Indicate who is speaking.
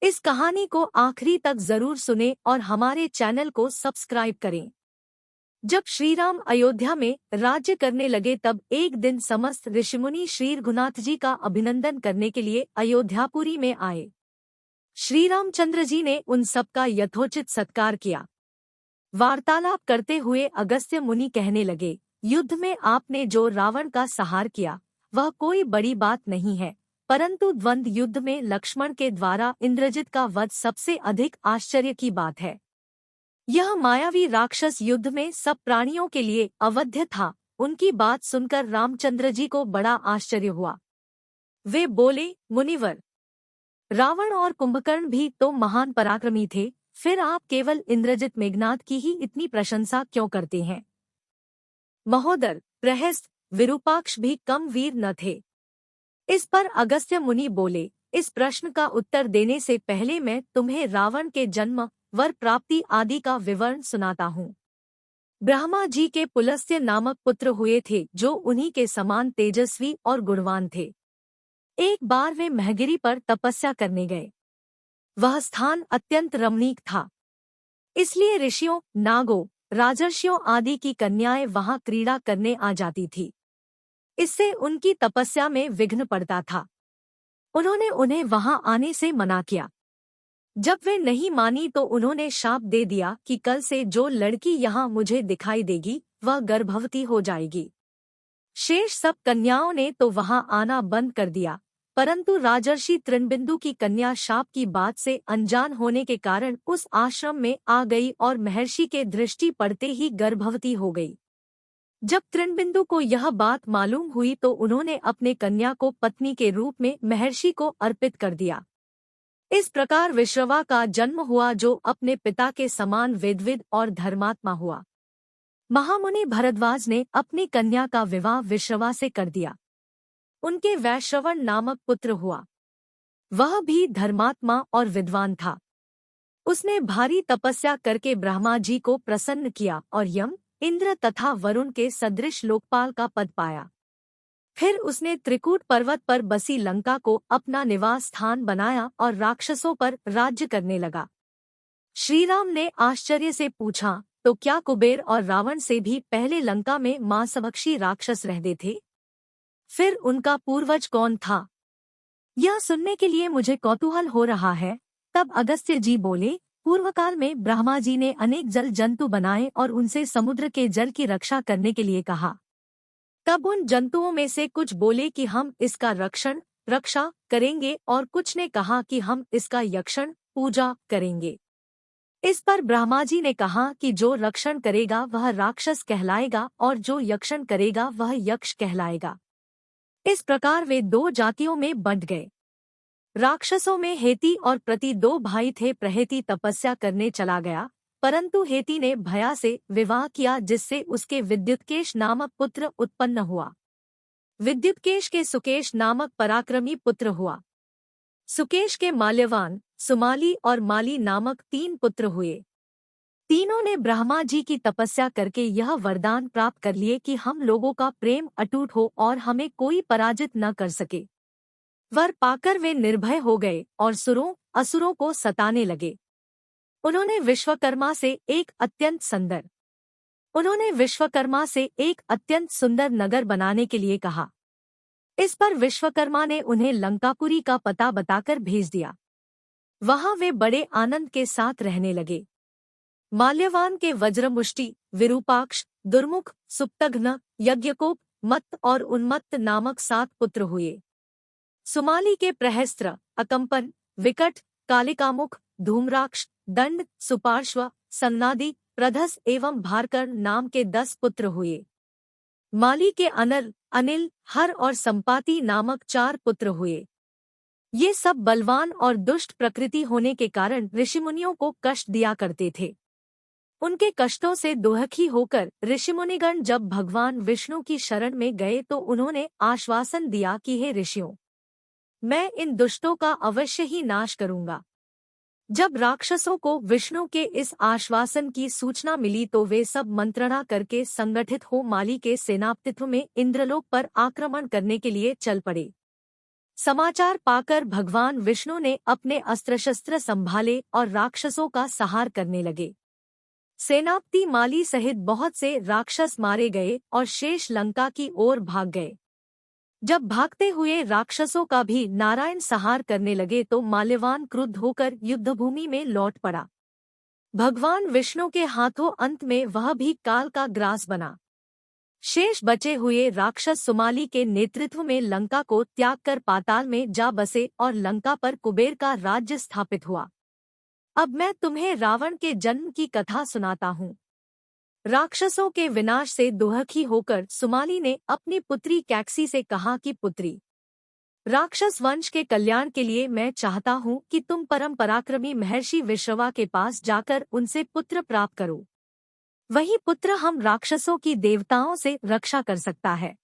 Speaker 1: इस कहानी को आखिरी तक जरूर सुने और हमारे चैनल को सब्सक्राइब करें। जब श्रीराम अयोध्या में राज्य करने लगे तब एक दिन समस्त ऋषिमुनि श्री रघुनाथ जी का अभिनंदन करने के लिए अयोध्यापुरी में आए। श्री रामचंद्र जी ने उन सबका यथोचित सत्कार किया। वार्तालाप करते हुए अगस्त्य मुनि कहने लगे, युद्ध में आपने जो रावण का संहार किया वह कोई बड़ी बात नहीं है, परंतु द्वंद्व युद्ध में लक्ष्मण के द्वारा इंद्रजित का वध सबसे अधिक आश्चर्य की बात है। यह मायावी राक्षस युद्ध में सब प्राणियों के लिए अवध्य था। उनकी बात सुनकर रामचंद्र जी को बड़ा आश्चर्य हुआ। वे बोले, मुनिवर, रावण और कुंभकर्ण भी तो महान पराक्रमी थे, फिर आप केवल इंद्रजित मेघनाद की ही इतनी प्रशंसा क्यों करते हैं? महोदर, प्रहस्त, विरूपाक्ष भी कम वीर न थे। इस पर अगस्त्य मुनि बोले, इस प्रश्न का उत्तर देने से पहले मैं तुम्हें रावण के जन्म, वर प्राप्ति आदि का विवरण सुनाता हूँ। ब्रह्मा जी के पुलस्त्य नामक पुत्र हुए थे जो उन्हीं के समान तेजस्वी और गुणवान थे। एक बार वे महगिरी पर तपस्या करने गए। वह स्थान अत्यंत रमणीक था, इसलिए ऋषियों, नागों, राजर्षियों आदि की कन्याएं वहां क्रीड़ा करने आ जाती थी। इससे उनकी तपस्या में विघ्न पड़ता था। उन्होंने उन्हें वहां आने से मना किया। जब वे नहीं मानी तो उन्होंने शाप दे दिया कि कल से जो लड़की यहाँ मुझे दिखाई देगी वह गर्भवती हो जाएगी। शेष सब कन्याओं ने तो वहां आना बंद कर दिया, परंतु राजर्षि तृणबिंदु की कन्या शाप की बात से अनजान होने के कारण उस आश्रम में आ गई और महर्षि के दृष्टि पड़ते ही गर्भवती हो गई। जब तृणबिंदु को यह बात मालूम हुई तो उन्होंने अपने कन्या को पत्नी के रूप में महर्षि को अर्पित कर दिया। इस प्रकार विश्रवा का जन्म हुआ जो अपने पिता के समान वेदविद और धर्मात्मा हुआ। महामुनि भरद्वाज ने अपनी कन्या का विवाह विश्रवा से कर दिया। उनके वैश्रवण नामक पुत्र हुआ। वह भी धर्मात्मा और विद्वान था। उसने भारी तपस्या करके ब्रह्मा जी को प्रसन्न किया और यम, इंद्र तथा वरुण के सदृश लोकपाल का पद पाया। फिर उसने त्रिकूट पर्वत पर बसी लंका को अपना निवास स्थान बनाया और राक्षसों पर राज्य करने लगा। श्रीराम ने आश्चर्य से पूछा, तो क्या कुबेर और रावण से भी पहले लंका में मांसभक्षी राक्षस रहते थे? फिर उनका पूर्वज कौन था? यह सुनने के लिए मुझे कौतूहल हो रहा है। तब अगस्त्य जी बोले, पूर्वकाल में ब्रह्मा जी ने अनेक जल जंतु बनाए और उनसे समुद्र के जल की रक्षा करने के लिए कहा। तब उन जंतुओं में से कुछ बोले कि हम इसका रक्षा करेंगे और कुछ ने कहा कि हम इसका यक्षण पूजा करेंगे। इस पर ब्रह्मा जी ने कहा कि जो रक्षण करेगा वह राक्षस कहलाएगा और जो यक्षण करेगा वह यक्ष कहलाएगा। इस प्रकार वे दो जातियों में बंट गए। राक्षसों में हेती और प्रति दो भाई थे। प्रहेती तपस्या करने चला गया, परंतु हेती ने भया से विवाह किया जिससे उसके विद्युत्केश नामक पुत्र उत्पन्न हुआ। विद्युत्केश के सुकेश नामक पराक्रमी पुत्र हुआ। सुकेश के माल्यवान, सुमाली और माली नामक 3 पुत्र हुए। तीनों ने ब्रह्मा जी की तपस्या करके यह वरदान प्राप्त कर लिए कि हम लोगों का प्रेम अटूट हो और हमें कोई पराजित न कर सके। वर पाकर वे निर्भय हो गए और सुरों असुरों को सताने लगे। उन्होंने विश्वकर्मा से एक अत्यंत सुंदर नगर बनाने के लिए कहा। इस पर विश्वकर्मा ने उन्हें लंकापुरी का पता बताकर भेज दिया। वहां वे बड़े आनंद के साथ रहने लगे। माल्यवान के वज्रमुष्टि, विरूपाक्ष, दुर्मुख, सुप्तघ्न, यज्ञकोप, मत्त और उन्मत्त नामक 7 पुत्र हुए। सुमाली के प्रहस्त्र, अकंपन, विकट, कालिकामुख, धूम्राक्ष, दंड, सुपार्श्व, संनादि, प्रधस एवं भारकर्ण नाम के 10 पुत्र हुए। माली के अनल, अनिल, हर और संपाति नामक 4 पुत्र हुए। ये सब बलवान और दुष्ट प्रकृति होने के कारण ऋषिमुनियों को कष्ट दिया करते थे। उनके कष्टों से दुखी होकर ऋषिमुनिगण जब भगवान विष्णु की शरण में गए तो उन्होंने आश्वासन दिया कि हे ऋषियों, मैं इन दुष्टों का अवश्य ही नाश करूंगा। जब राक्षसों को विष्णु के इस आश्वासन की सूचना मिली तो वे सब मंत्रणा करके संगठित हो माली के सेनापतित्व में इंद्रलोक पर आक्रमण करने के लिए चल पड़े। समाचार पाकर भगवान विष्णु ने अपने अस्त्र शस्त्र संभाले और राक्षसों का संहार करने लगे। सेनापति माली सहित बहुत से राक्षस मारे गए और शेष लंका की ओर भाग गए। जब भागते हुए राक्षसों का भी नारायण संहार करने लगे तो माल्यवान क्रुद्ध होकर युद्धभूमि में लौट पड़ा। भगवान विष्णु के हाथों अंत में वह भी काल का ग्रास बना। शेष बचे हुए राक्षस सुमाली के नेतृत्व में लंका को त्याग कर पाताल में जा बसे और लंका पर कुबेर का राज्य स्थापित हुआ। अब मैं तुम्हें रावण के जन्म की कथा सुनाता हूँ। राक्षसों के विनाश से दुखी होकर सुमाली ने अपनी पुत्री कैकसी से कहा कि पुत्री, राक्षस वंश के कल्याण के लिए मैं चाहता हूँ कि तुम परम पराक्रमी महर्षि विश्रवा के पास जाकर उनसे पुत्र प्राप्त करो। वही पुत्र हम राक्षसों की देवताओं से रक्षा कर सकता है।